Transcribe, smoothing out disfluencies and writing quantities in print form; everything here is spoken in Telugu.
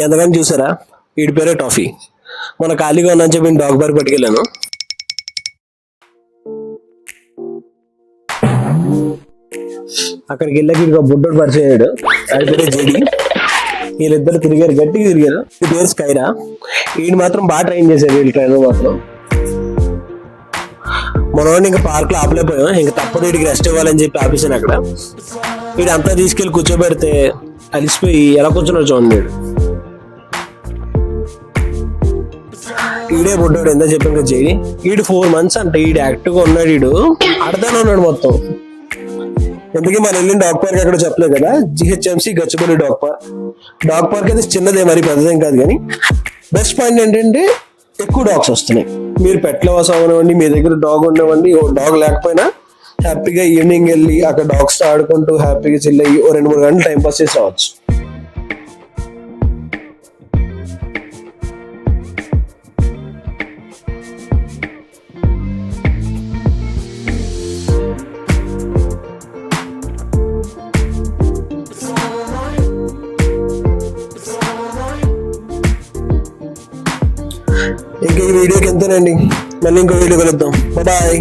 ఎంతగాని చూసారా, వీడి పేరే టాఫీ. మన ఖాళీగా ఉందని చెప్పి డాగ్ బార్ పట్టుకెళ్ళాను. అక్కడికి వెళ్ళాక వీడికి బుడ్డోడు పరిచయం అయ్యాడు. అది పేరే జేడి. వీళ్ళిద్దరు తిరిగారు, గట్టిగా తిరిగారు. ఈ పేరు స్కైరా. వీడిని మాత్రం బాగా ట్రైన్ చేశారు వీళ్ళు, ట్రైనర్ మాత్రం. మనోడిని ఇంకా పార్క్ లో ఆపలేకపోయాం, ఇంకా తప్పదు వీడికి రెస్ట్ ఇవ్వాలని చెప్పి ఆపేసాను అక్కడ. వీడు అంతా తీసుకెళ్లి కూర్చోబెడితే అలిసిపోయి ఎలా కూర్చున్నాడు చూడండి. ఈడే బుడ్డాడు, ఎంత చెప్పాను కదా జేడి. ఈడు 4 months అంటే ఈడు యాక్టివ్ గా ఉన్నాడు. ఈడు ఆడతానే ఉన్నాడు మొత్తం. ఎందుకే మన వెళ్ళిన డాగ్ పార్క్ ఎక్కడ చెప్పలేదు కదా, GHMC Gachibowli dog park. Dog park అయితే చిన్నదే, మరి పెద్దదేం కాదు. కానీ బెస్ట్ పాయింట్ ఏంటంటే ఎక్కువ డాగ్స్ వస్తున్నాయి. మీరు పెట్ లవర్స్ అవ్వనివ్వండి, మీ దగ్గర డాగ్ ఉండవండి, డాగ్ లేకపోయినా హ్యాపీగా ఈవినింగ్ వెళ్ళి అక్కడ డాగ్స్ తో ఆడుకుంటూ హ్యాపీగా చిల్ అయ్యి 2-3 గంటలు టైం పాస్ చేసి రావచ్చు. ఇంకా ఈ వీడియోకి ఎంతేనండి, మళ్ళీ ఇంకో వీడియో కలుద్దాం. బాయ్.